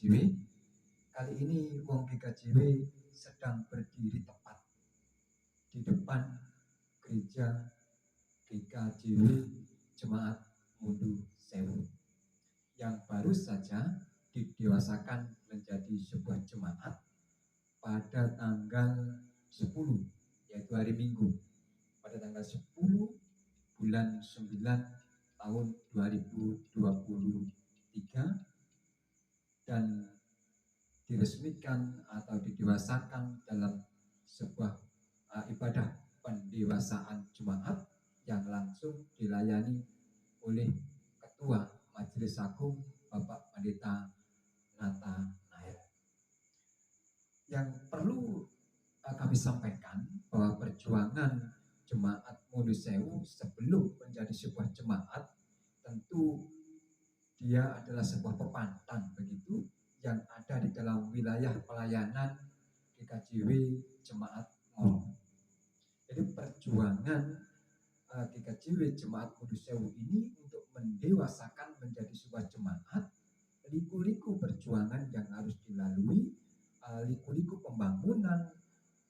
GKJW. Kali ini wong GKJW sedang berdiri tepat di depan gereja GKJW Jemaat Ngunduh Sewu yang baru saja didewasakan menjadi sebuah jemaat pada tanggal 10, yaitu hari Minggu, pada tanggal 10 bulan 9 tahun 2023, dan diresmikan atau didewasakan dalam sebuah ibadah pendewasaan jemaat yang langsung dilayani oleh Ketua Majelis Agung Bapak Pendeta Nathanael. Yang perlu kami sampaikan bahwa perjuangan Jemaat Ngunduh Sewu sebelum menjadi sebuah jemaat, tentu dia adalah sebuah pepantang begitu yang ada di dalam wilayah pelayanan GKJW Jemaat Ngoro. Jadi perjuangan GKJW Jemaat Ngunduh Sewu ini untuk mendewasakan menjadi sebuah jemaat, liku-liku perjuangan yang harus dilalui, liku-liku pembangunan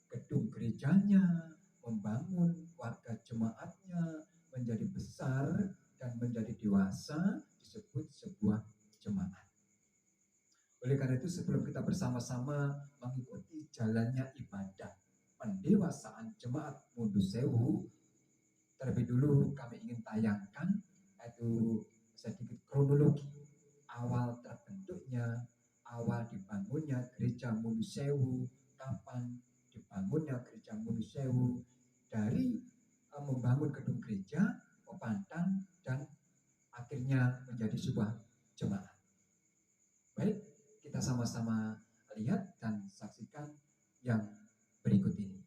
gedung gerejanya, membangun warga jemaatnya menjadi besar dan menjadi dewasa, disebut sebuah jemaat. Oleh karena itu, sebelum kita bersama-sama mengikuti jalannya ibadah pendewasaan Jemaat Ngunduh Sewu, terlebih dulu kami ingin tayangkan yaitu sedikit kronologi awal terbentuknya, awal dibangunnya gereja Ngunduh Sewu, kapan dibangunnya gereja Ngunduh Sewu, dari membangun gedung gereja, pepantang, dan akhirnya menjadi sebuah jemaat. Baik, kita sama-sama lihat dan saksikan yang berikut ini.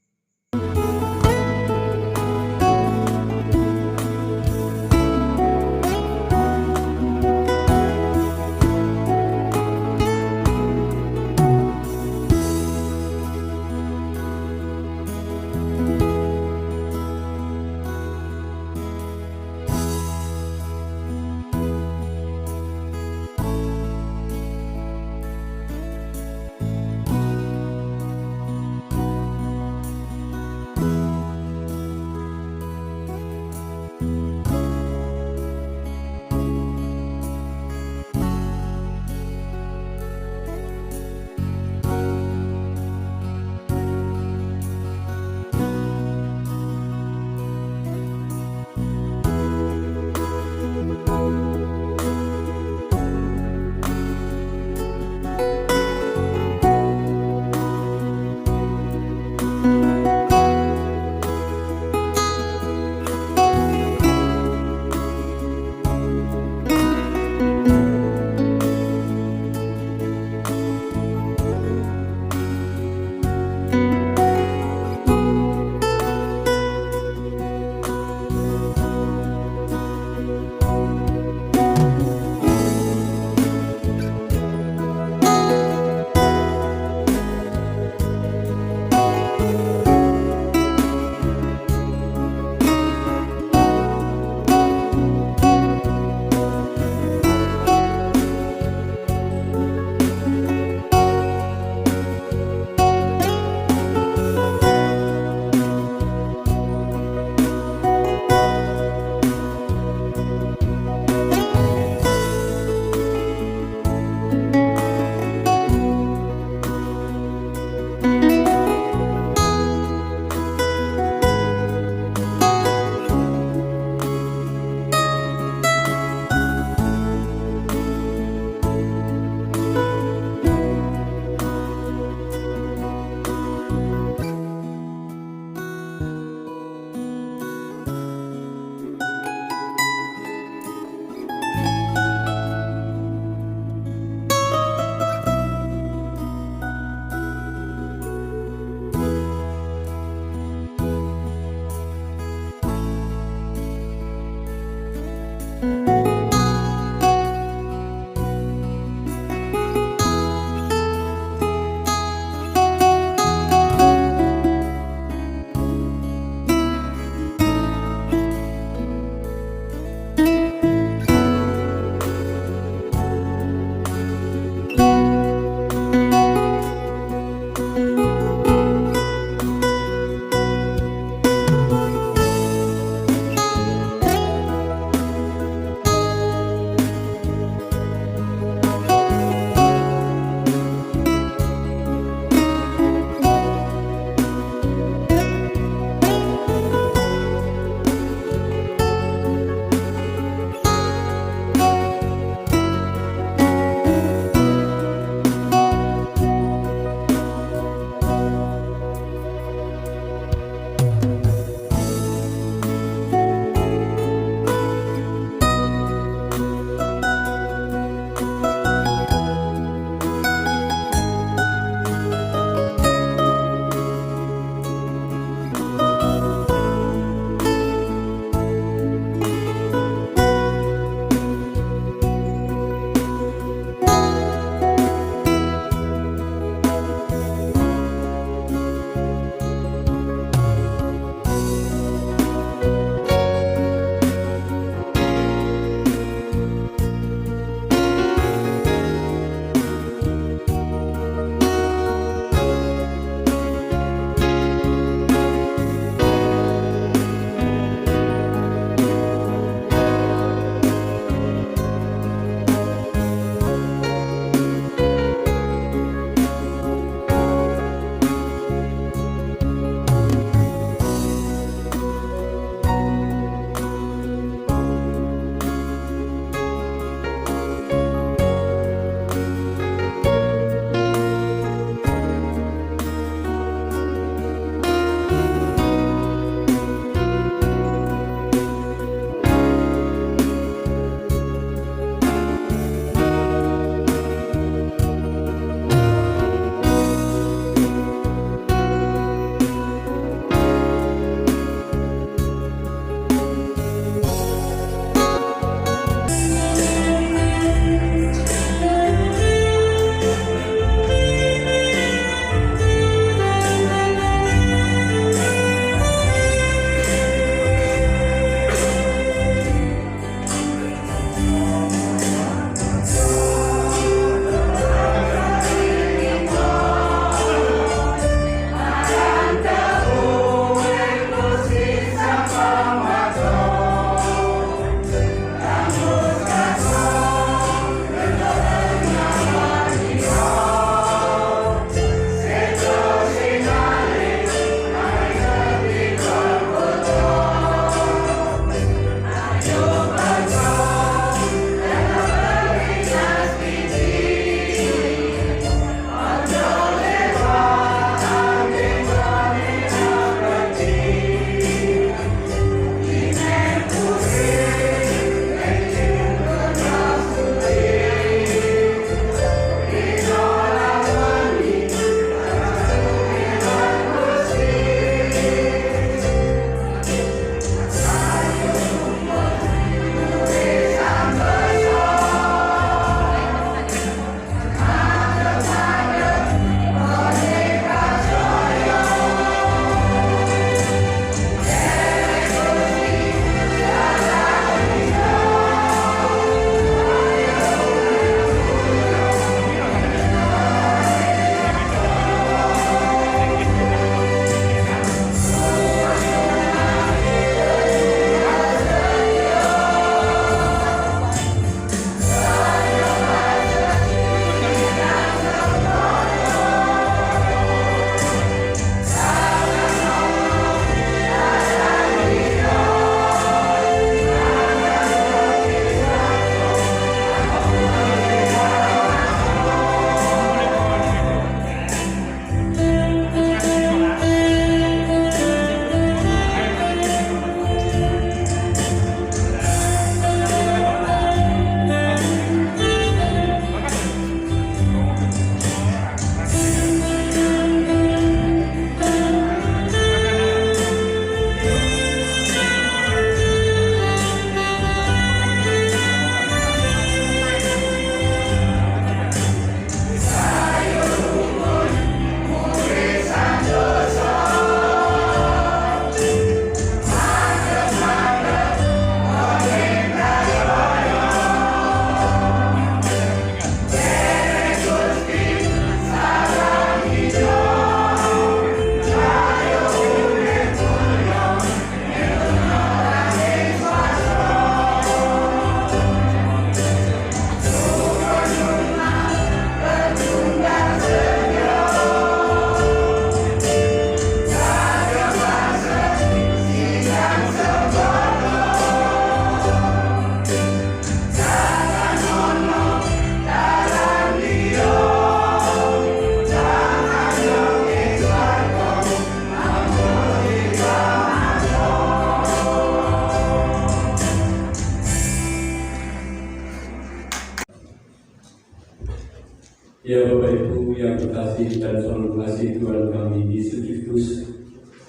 Ya Bapak Ibu yang terkasih dan selalu mengasihi Tuhan kami Yesus Kristus,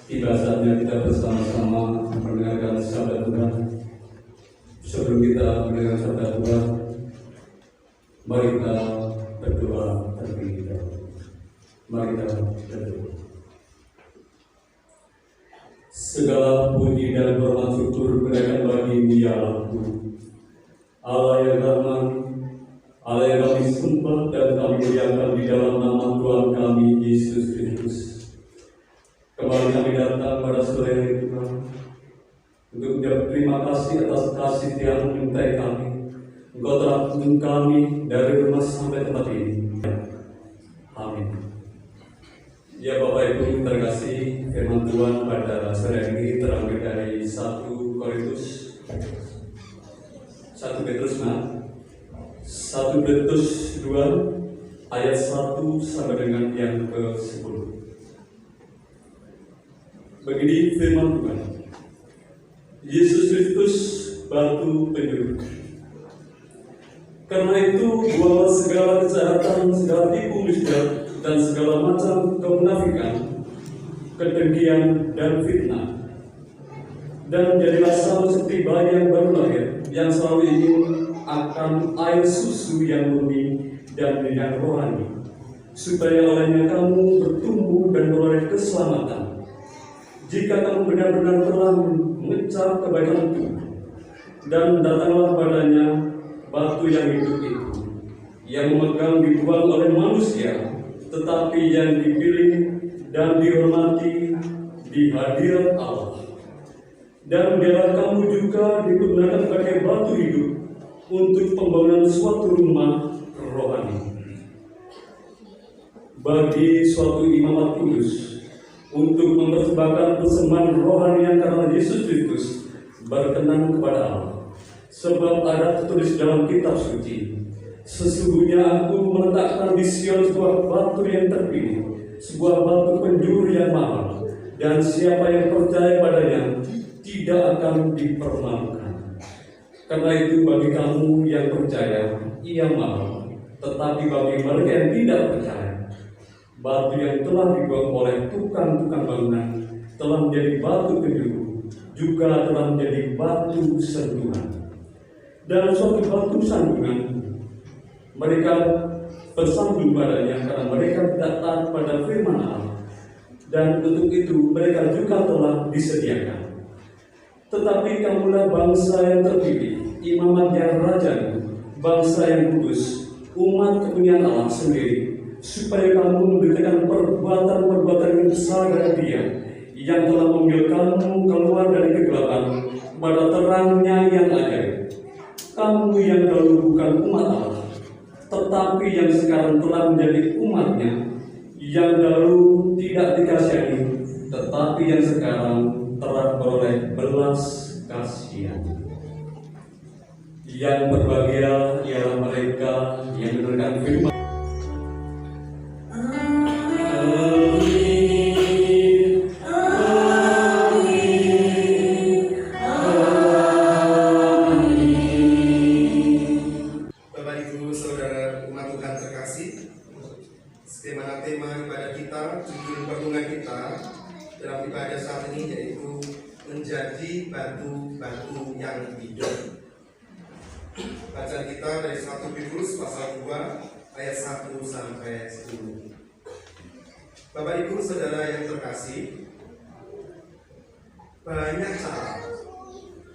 tiba saatnya kita bersama-sama mendengarkan sabda Tuhan. Sebelum kita mendengar sabda Tuhan, mari kita berdoa terlebih dahulu. Mari kita berdoa. Segala puji dan hormat syukur berikan bagi Dia Allah yang rahman, Allah yang kami sembah dan kami muliakan di dalam nama Tuhan kami Yesus Kristus. Kembali kami datang pada sore hari Tuhan untuk berterima kasih atas kasih yang menyertai kami. Engkau telah menuntun kami dari rumah sampai tempat ini. Amin. Ya Bapak Ibu terkasih, firman Tuhan pada sore ini terambil dari 1 Petrus 2 ayat 1 sampai dengan yang ke-10. Begini firman Tuhan. Yesus Kristus batu penjuru. Karena itu buanglah segala kejahatan, segala tipu muslihat, dan segala macam kemunafikan, kedengkian dan fitnah. Dan jadilah sama seperti bayi yang baru lahir, yang selalu ingin akan air susu yang murni dan minyak rohani, supaya olehnya kamu bertumbuh dan beroleh keselamatan. Jika kamu benar-benar telah mengejar kebaikan itu, dan datanglah padanya batu yang hidup itu, yang memegang dibuang oleh manusia, tetapi yang dipilih dan dihormati di hadirat Allah. Dan biarlah kamu juga digunakan sebagai batu hidup untuk pembangunan suatu rumah rohani, bagi suatu imamat kudus, untuk mempersembahkan persembahan rohani yang karena Yesus Kristus berkenan kepada Allah. Sebab ada tertulis dalam kitab suci, sesungguhnya aku meletakkan di Sion sebuah batu yang terpilih, sebuah batu penjuru yang mahal, dan siapa yang percaya padanya tidak akan dipermalukan. Karena itu bagi kamu yang percaya, ia mahal, tetapi bagi mereka yang tidak percaya, batu yang telah dibuang oleh tukang-tukang bangunan telah menjadi batu penjuru, juga telah menjadi batu sentuhan. Dan suatu batu sandungan, mereka bersandung padanya karena mereka tidak taat pada firman Allah, dan untuk itu mereka juga telah disediakan. Tetapi kamulah bangsa yang terpilih, imamat yang raja, bangsa yang kudus, umat kepunyaan Allah sendiri, supaya kamu memberitakan perbuatan-perbuatan yang besar dari Dia, yang telah mengambil kamu keluar dari kegelapan kepada terangnya yang ajaib. Kamu yang dahulu bukan umat Allah, tetapi yang sekarang telah menjadi umatnya, yang dahulu tidak dikasihani, tetapi yang sekarang telah beroleh belas kasihan. Yang berbahagia ialah mereka yang mendengarkan firman. Bapak Ibu Saudara umat Tuhan terkasih, sebagaimana tema ibadah kita, judul pertemuan kita dalam ibadah saat ini yaitu menjadi batu-batu yang hidup. Bacaan kita dari 1 Petrus pasal 2 ayat 1 sampai 10. Bapak Ibu Saudara yang terkasih, banyak cara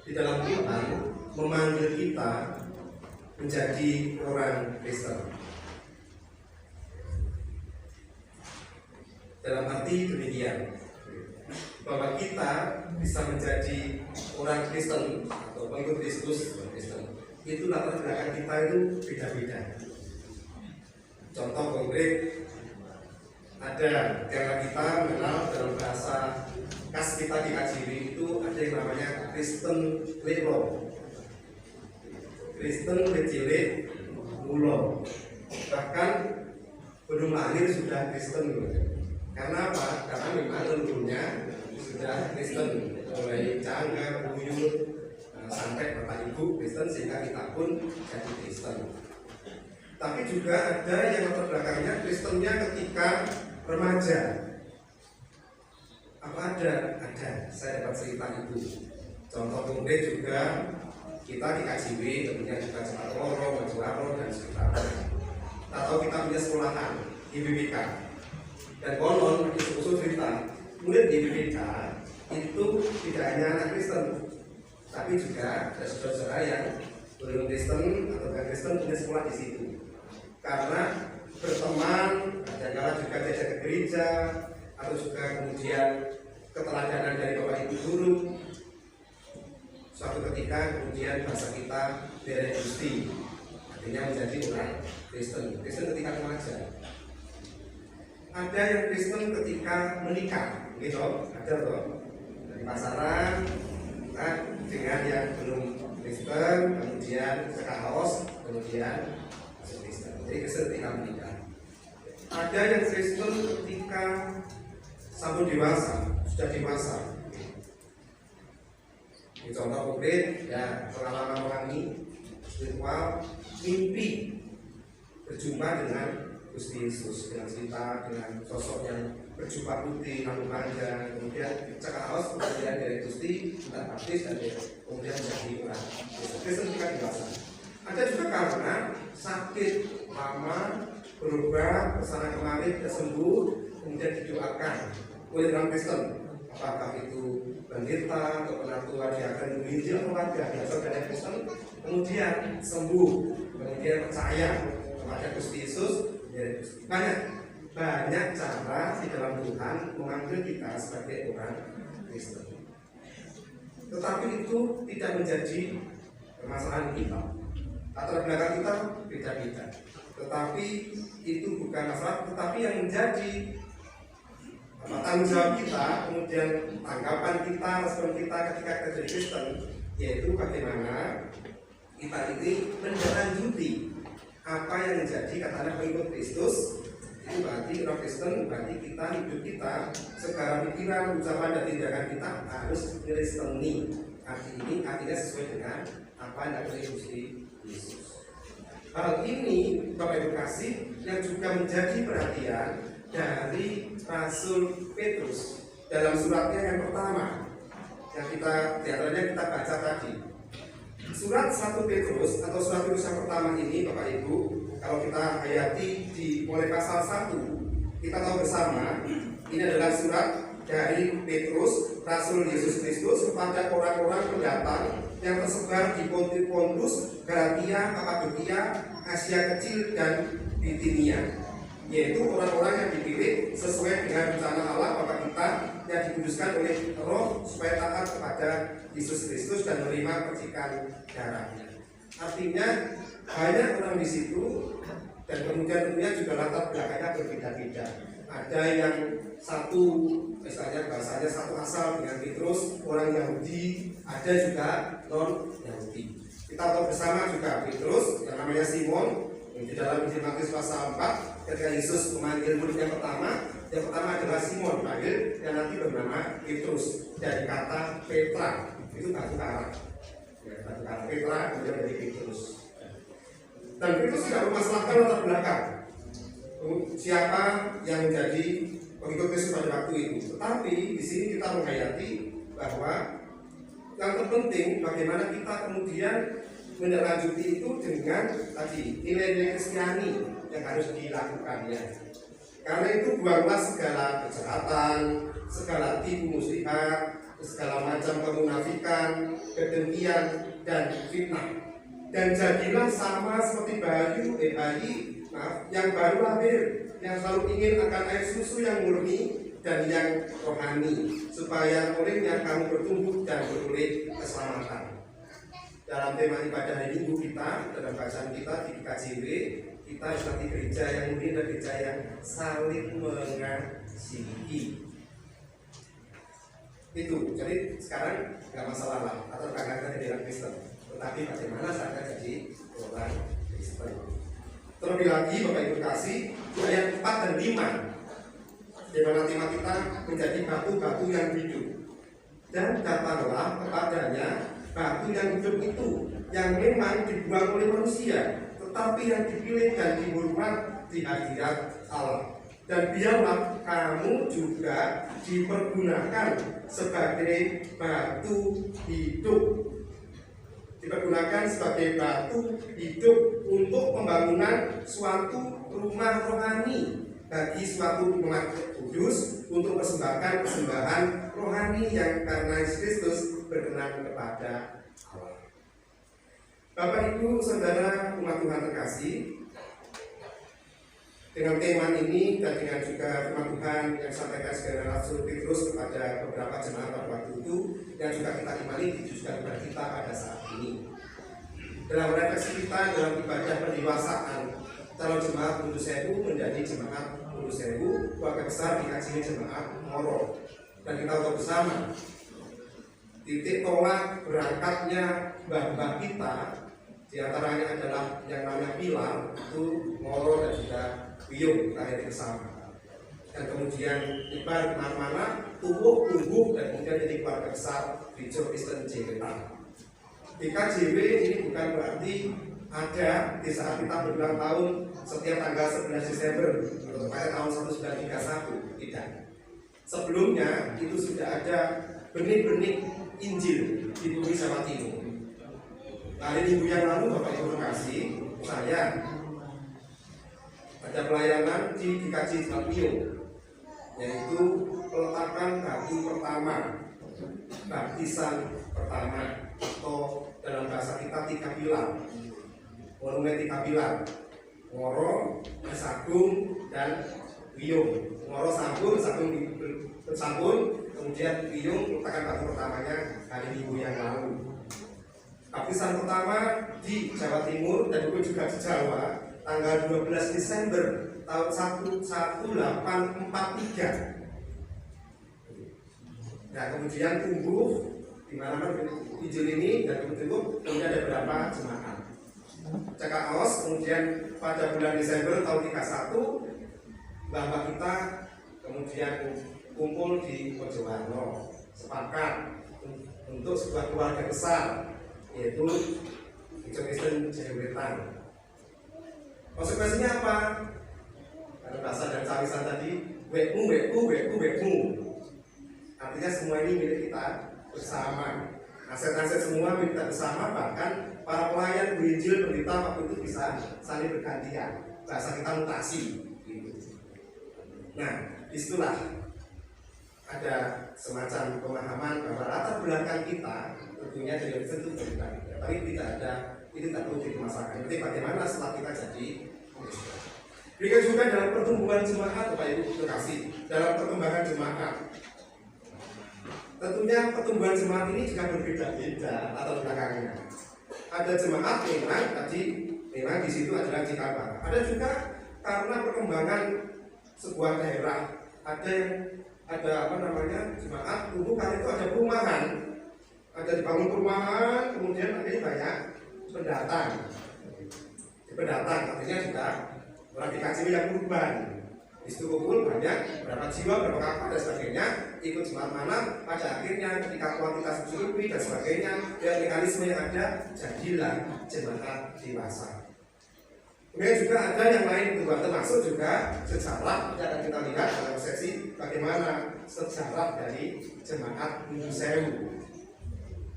di dalam Tuhan memanggil kita menjadi orang Kristen. Dalam arti demikian, bahwa kita bisa menjadi orang Kristen atau pengikut Kristus, Kristen, itu latar belakang kita itu beda-beda. Contoh konkret, ada karena kita mengenal dalam bahasa khas kita di Kajiri itu ada yang namanya Kristen Lero, Kristen Lecilik Mulo, bahkan belum lahir sudah Kristen. Karena apa? Karena memang leluhurnya sudah Kristen, mulai cangga, buyut, sampai bapak ibu Kristen, sehingga kita pun jadi Kristen. Tapi juga ada yang latar belakangnya Kristennya ketika remaja. Apa ada? Ada. Saya dapat cerita itu. Contoh konkret juga kita di KJW, tentunya juga Cepat Loro, Majuaro, dan sekitarnya. Atau kita punya sekolahan di BBK. Dan konon di usul cerita, murid di BBK itu tidak hanya anak Kristen, tapi juga ada saudara-saudara yang belum Kristen atau bukan Kristen punya sekolah di situ. Karena berteman, kadang-kadang juga diajak ke gereja, atau juga kemudian keteladanan dari Bapak Ibu guru. Suatu ketika kemudian bahasa kita bere Gusti, artinya menjadi orang Kristen. Kristen ketika remaja. Ada yang Kristen ketika menikah, gitu, ada toh. Dari pasaran, nah, dengan yang belum Kristen, kemudian cekak haus, kemudian masuk Kristen. Jadi Kristen ketika menikah. Ada yang Kristen ketika sampun dewasa, sudah dewasa. Ini contoh konkret, ya pengalaman rohani, spiritual, mimpi berjumpa dengan Gusti Yesus, dengan cerita, dengan sosok yang berjubah putih, rambut panjang, kemudian cekak haus, kemudian dari Gusti, minta baptis, dan kemudian menjadi orang Kristen ketika dewasa. Ada juga karena sakit lama, berubah, kesana kemari, tidak sembuh, kemudian didoakan oleh orang Kristen. Apakah itu pendeta atau penatua diakan menginjil keluarga biasa dari Kristen, kemudian sembuh, kemudian percaya kepada Gusti Yesus. Banyak cara di dalam Tuhan mengambil kita sebagai orang Kristen. Tetapi itu tidak menjadi permasalahan kita. Latar belakang kita beda-beda. Tetapi itu bukan masalah, tetapi yang menjadi tanggung jawab kita, kemudian tanggapan kita, respon kita ketika kita jadi Kristen, yaitu bagaimana kita ini menindaklanjuti apa yang menjadi katakanlah pengikut Kristus. Itu berarti orang Kristen, berarti kita hidup kita, segala pikiran, ucapan dan tindakan kita harus Kristeni. Artinya sesuai dengan apa yang ada di Gusti Yesus. Hal ini Bapak Ibu kasih yang juga menjadi perhatian dari Rasul Petrus dalam suratnya yang pertama yang diantaranya kita baca tadi. Surat 1 Petrus atau surat Petrus yang pertama ini Bapak Ibu, kalau kita hayati mulai pasal 1, kita tahu bersama ini adalah surat dari Petrus, Rasul Yesus Kristus kepada orang-orang pendatang yang tersebar di Pontus, Galatia, Kapadokia, Asia Kecil dan Bitinia, yaitu orang-orang yang dipilih sesuai dengan rencana Allah Bapa kita yang dikuduskan oleh Roh supaya taat kepada Yesus Kristus dan menerima percikan darahnya. Artinya banyak orang di situ dan kemudian tentunya juga latar belakangnya berbeda-beda. Ada yang satu, misalnya bahasanya satu asal dengan Petrus, orang Yahudi, ada juga non Yahudi. Kita tahu bersama juga Petrus yang namanya Simon di dalam Injil Matius pasal 4 ketika Yesus memanggil murid yang pertama adalah Simon panggil yang nanti bernama Petrus dari kata Petra, itu batu karang. Batu karang Petra kemudian dari Petrus. Dan Petrus tidak bermasalahkan latar belakang siapa yang menjadi pengikut Kristus pada waktu itu. Tetapi di sini kita menghayati bahwa yang terpenting bagaimana kita kemudian menindaklanjuti itu dengan tadi nilai-nilai Kristiani yang harus dilakukannya. Karena itu buanglah segala kejahatan, segala tipu muslihat, segala macam kemunafikan, kedengkian dan fitnah. Dan jadilah sama seperti bayi yang baru lahir, yang selalu ingin akan air susu yang murni dan yang rohani, supaya olehnya kamu bertumbuh dan beroleh keselamatan. Dalam tema ibadah hari Minggu kita, dalam bacaan kita di KJW, kita nanti gereja yang murni dan gereja yang saling mengasihi. Itu, jadi sekarang nggak masalah lah, atau kakak jadi orang Kristen. Tetapi bagaimana saya jadi orang Kristen? Terlebih lagi Bapak Ibu kasih ayat 4 dan 5, di mana tema kita menjadi batu-batu yang hidup. Dan datanglah kepadanya batu yang hidup itu, yang memang dibuang oleh manusia, tetapi yang dipilih dan dihormat di hadirat Allah. Dan biarlah kamu juga dipergunakan sebagai batu hidup. Dipergunakan sebagai batu hidup untuk pembangunan suatu rumah rohani bagi suatu umat kudus, untuk persembahan rohani yang karena Yesus Kristus berkenan kepada Allah. Bapak, Ibu, Saudara, umat Tuhan terkasih, dengan tema ini dan dengan juga firman Tuhan yang disampaikan sebagai Rasul Petrus kepada beberapa jemaat pada waktu itu, yang juga kita imani ditujukan kepada kita pada saat ini. Dalam refleksi kita dalam ibadah pendewasaan calon jemaat Kudus Sewu menjadi jemaat Kudus Sewu, keluarga besar dikaji jemaat Ngoro. Dan kita tahu bersama titik tolak berangkatnya mbah-mbah kita diantaranya adalah yang namanya Pilar, itu Ngoro dan juga Wiyung, terakhir bersama. Dan kemudian ibarat kemana-mana tumbuh dan kemudian jadi keluarga besar Gereja Kristen JWT. DKJW ini bukan berarti ada di saat kita berulang tahun setiap tanggal 11 Desember pada tahun 1931, tidak. Sebelumnya itu sudah ada benih-benih Injil di bumi Jawa Timur. Hari Minggu yang lalu, Bapak Ibu terkasih, saya ada pelayanan di DKJ Wiyung, yaitu peletakan batu pertama, baptisan pertama, atau dalam bahasa kita tiga pilar, monumen tiga pilar, Ngoro, Sagung, dan Wiyung. Ngoro sambung, Sagung bersambung, kemudian Wiyung merupakan batu pertamanya hari Minggu yang lalu. Baptisan pertama di Jawa Timur dan juga di Jawa tanggal 12 Desember tahun 1843. Nah, kemudian tumbuh di mana Injil ini dan kemudian ada beberapa jemaat. Cekaos, kemudian pada bulan Desember tahun 31 bapak kita kemudian kumpul di Mojowarno, sepakat untuk sebuah keluarga besar, yaitu Gereja Kristen JWT. Konsekuensinya apa? Ada bahasa dan cawisan tadi, wekmu. Artinya semua ini milik kita bersama. Aset-aset semua milik kita bersama, bahkan para pelayan Injil pendeta waktu itu bisa saling bergantian. Bahasa kita mutasi. Gitu. Nah, disitulah ada semacam pemahaman bahwa latar belakang kita tentunya dari Kristen itu berbeda, tapi tidak ada, ini tidak perlu dimasalahkan. Jadi bagaimana setelah kita jadi Kristen. Demikian juga dalam pertumbuhan jemaat, Bapak Ibu terkasih, dalam perkembangan jemaat. Tentunya pertumbuhan jemaat ini juga berbeda-beda latar belakangnya. Ada jemaat memang di situ adalah Cikabang. Ada juga karena perkembangan sebuah daerah, ada jemaat tumbuh karena itu ada perumahan, ada dibangun perumahan, kemudian akhirnya banyak pendatang, artinya juga orang dikasih yang urban. Di situ kumpul banyak, berapa jiwa, berapa kakak dan sebagainya, ikut jemaat mana, pada akhirnya ketika kuantitas berlebih dan sebagainya, dan mekanisme yang ada, jadilah jemaat dewasa. Kemudian juga ada yang lain, termasuk juga sejarah yang akan kita lihat dalam sesi bagaimana sejarah dari jemaat Kudus Sewu.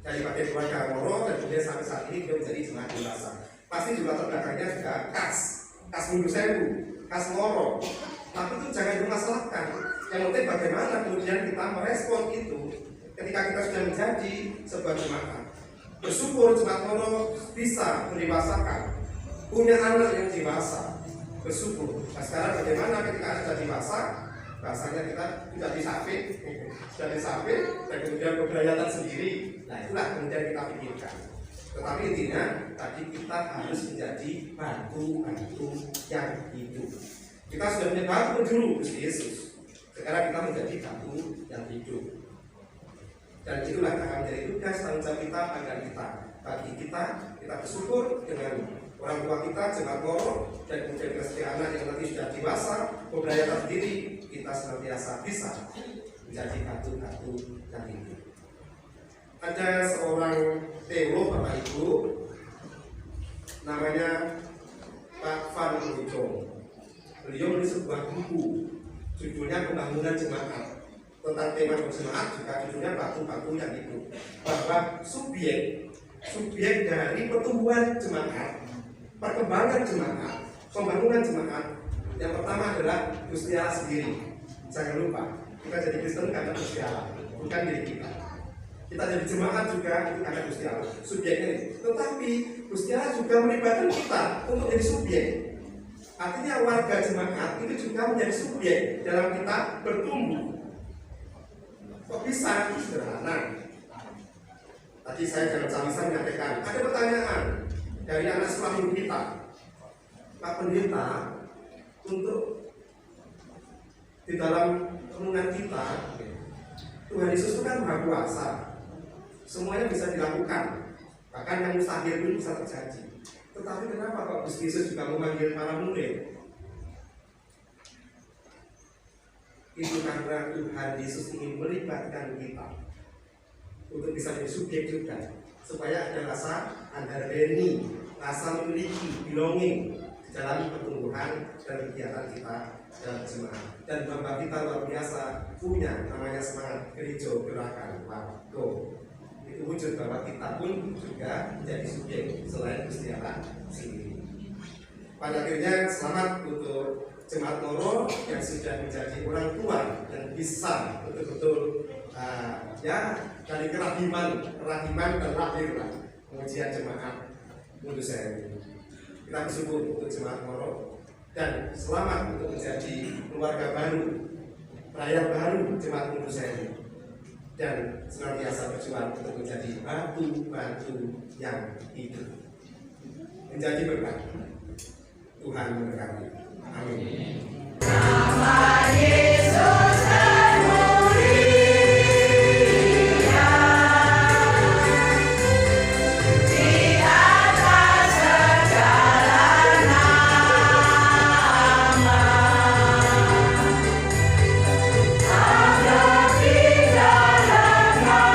Dari pakai keluarga Ngoro dan kemudian sampai saat ini dia menjadi jemaat dewasa. Pasti juga terbelakangnya juga kas Kudus Sewu, kas Ngoro. Tapi itu jangan dimasalahkan. Yang penting bagaimana kemudian kita merespon itu ketika kita sudah menjadi sebuah jemaat. Bersyukur jemaat Ngoro bisa mendewasakan, punya anak yang dewasa, bersyukur. Nah sekarang bagaimana ketika sudah dewasa, bahasanya kita sudah disapit, dan kemudian keberayatan sendiri. Nah itulah kemudian kita pikirkan. Tetapi intinya tadi kita harus menjadi batu-batu yang hidup. Kita sudah punya batu dulu Gusti Yesus. Sekarang kita menjadi batu yang hidup. Dan itulah akan menjadi tugas tanggung jawab kita agar kita. Bagi kita bersyukur dengan orang tua kita, jemaat Ngoro, dan kemudian kita sebagai anak yang nanti sudah dewasa, berberayatan sendiri, kita senantiasa bisa menjadi batu-batu yang hidup. Ada seorang teolog Bapak Ibu, namanya Pak Van Ujong. Beliau menulis sebuah buku, judulnya Pembangunan Jemaat. Tentang tema jemaat juga judulnya Batu-batu yang hidup. Bahwa subjek dari pertumbuhan jemaat, perkembangan jemaat, pembangunan jemaat, yang pertama adalah Gusti Allah sendiri. Jangan lupa, kita jadi Kristen karena Gusti Allah, bukan diri kita. Kita jadi jemaat juga itu karena Gusti Allah, subjeknya ini. Tetapi Gusti Allah juga melibatkan kita untuk jadi subjek. Artinya warga jemaat itu juga menjadi subjek dalam kita bertumbuh. Kok bisa? Sederhana. Tadi saya dalam camisan menyampaikan, ada pertanyaan dari anak sekolah minggu kita. Pak Pendeta, untuk di dalam renungan kita, Tuhan Yesus itu kan Maha Kuasa. Semuanya bisa dilakukan, bahkan yang mustahil pun bisa terjadi. Tetapi kenapa kok Gusti Yesus juga memanggil para murid? Itu karena Tuhan Yesus ingin melibatkan kita untuk bisa menjadi subjek juga, supaya ada rasa understanding, rasa memiliki belonging di dalam pertumbuhan dan kegiatan kita dalam jemaat. Dan Bapak kita luar biasa punya namanya semangat gereja gerakan Waktu. Itu wujud bahwa kita pun juga menjadi subjek selain Gusti Allah sendiri. Pada akhirnya selamat untuk Jemaat Moro yang sudah menjadi orang tua dan bisa betul-betul dari kerahiman dan lahirlah pengujian jemaat Kudus ini. Kita bersyukur untuk Jemaat Moro dan selamat untuk menjadi keluarga baru, rakyat baru Jemaat Kudus ini. Dan senantiasa berjuang untuk menjadi batu-batu yang hidup, menjadi berkat. Tuhan memberkati. Amin. Nama Yesus termuliaan di atas segala nama. Ada di dalam namanya semuanya menyembah.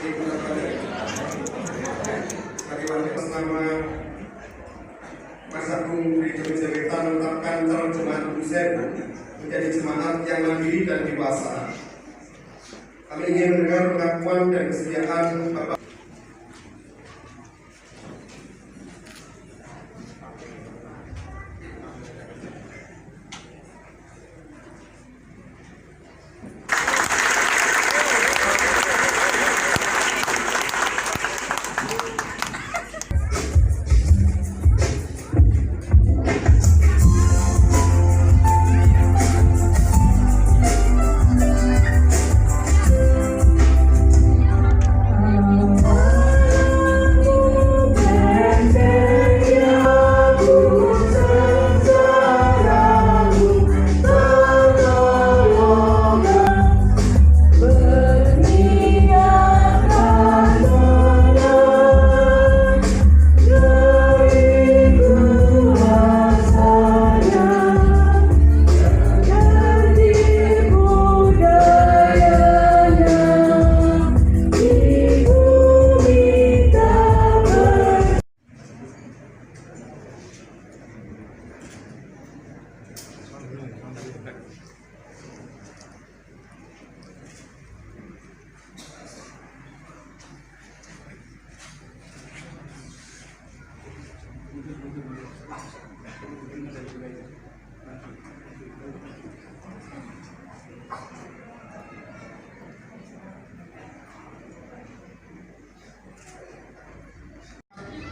Bagaimana atas nama Mas Agung Gereja Jakarta menetapkan calon jemaat Buset menjadi jemaat yang mandiri dan dewasa. Kami ingin mendengar pengakuan dan kesediaan Bapak.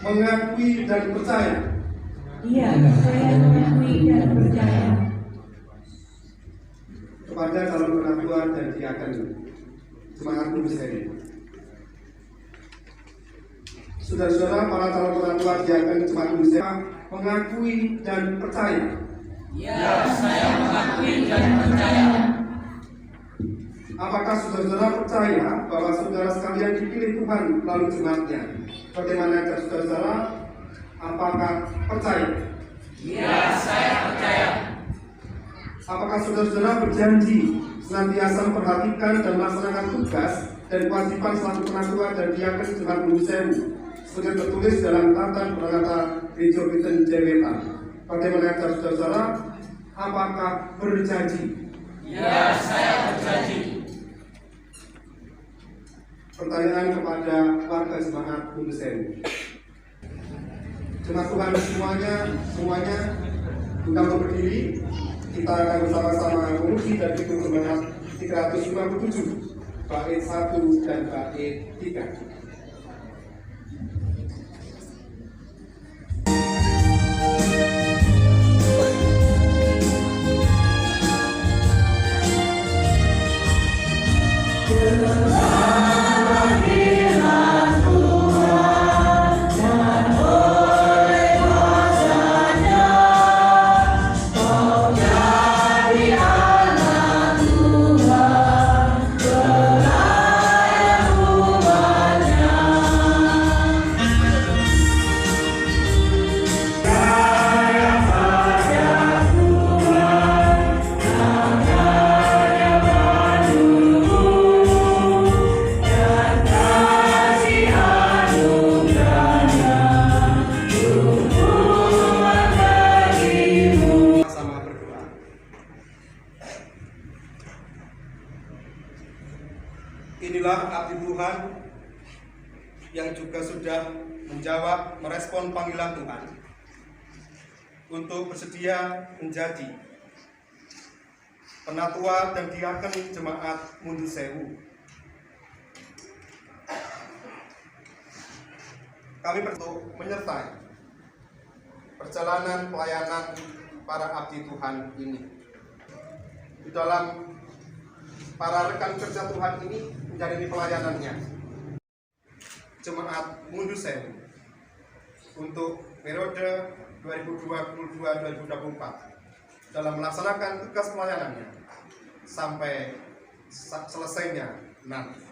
Mengakui dan percaya. Iya, saya mengakui dan percaya Kepada calon penatua dan diaken Jemaat Buset. Saudara-saudara, para calon penatua diaken Jemaat Buset mengakui dan percaya. Iya, saya mengakui dan percaya. Apakah saudara-saudara percaya bahwa saudara sekalian dipilih Tuhan melalui jemaatnya? Bagaimana saudara-saudara? Apakah percaya? Iya, saya percaya. Apakah saudara-saudara berjanji senantiasa memperhatikan dan melaksanakan tugas dan kewajiban selaku penatua dan diaken Jemaat Buset seperti tertulis dalam Tata Pranata Gereja Kristen Jakarta? Bagaimana saudara-saudara? Apakah berjanji? Iya, saya berjanji. Pertanyaan kepada warga Jemaat Buset. Jemaat Tuhan semuanya bukan berdiri. Kita akan bersama-sama menguji dan hitung Jemaat 357 bait 1 dan bait 3. Inilah abdi Tuhan yang juga sudah menjawab merespon panggilan Tuhan untuk bersedia menjadi penatua dan diaken Jemaat Mundu Sewu. Kami untuk menyertai perjalanan pelayanan para abdi Tuhan ini. Di dalam para rekan kerja Tuhan ini menjalani pelayanannya Jemaat Mundu Sewu untuk periode 2022-2024 dalam melaksanakan tugas pelayanannya sampai selesainya nanti.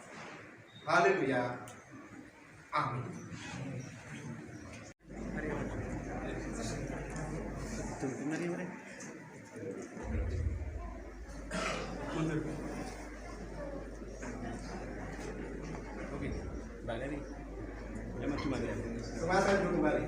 Haleluya. Amin. Oke. Semasa duduk kembali.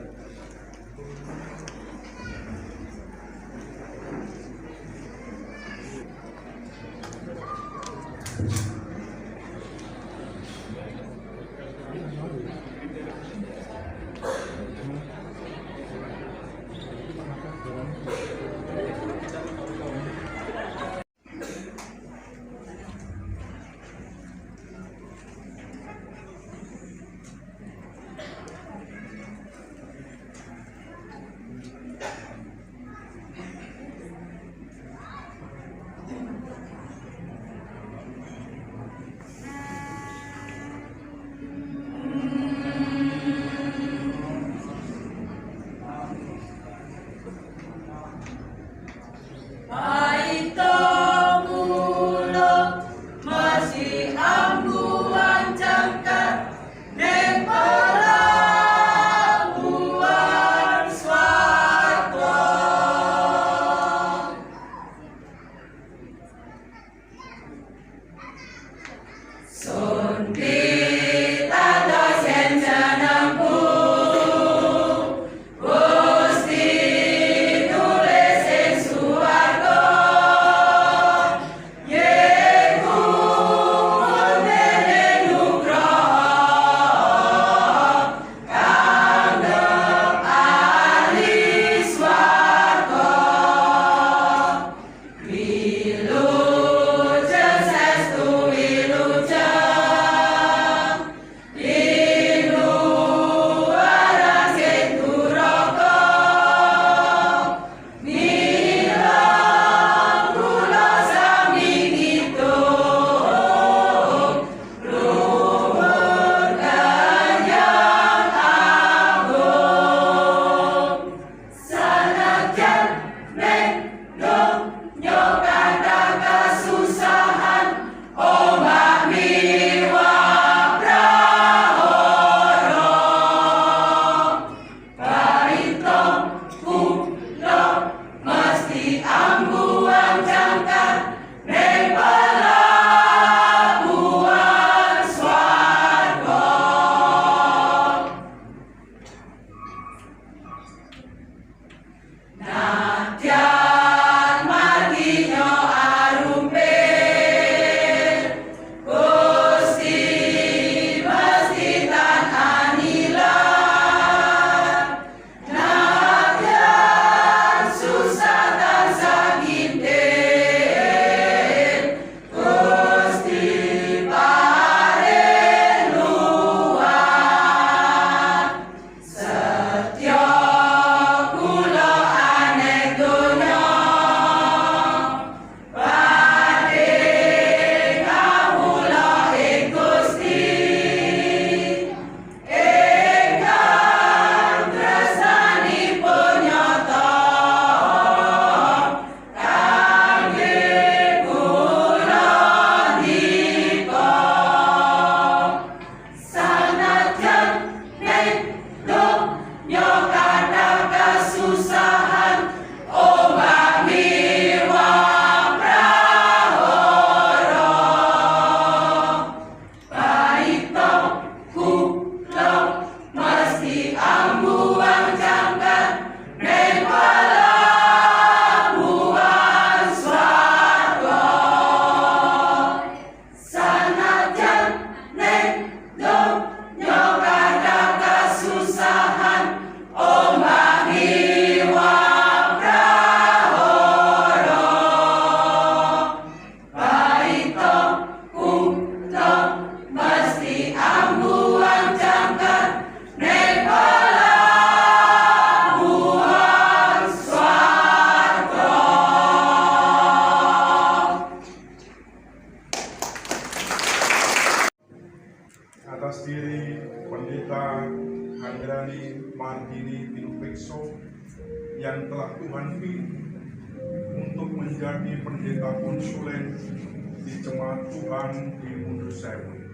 Atas diri Pendeta Andrani Martini Pinupekso yang telah Tuhan pilih untuk menjadi pendeta konsulen di Jemaat Tuhan di Mundur Sewu.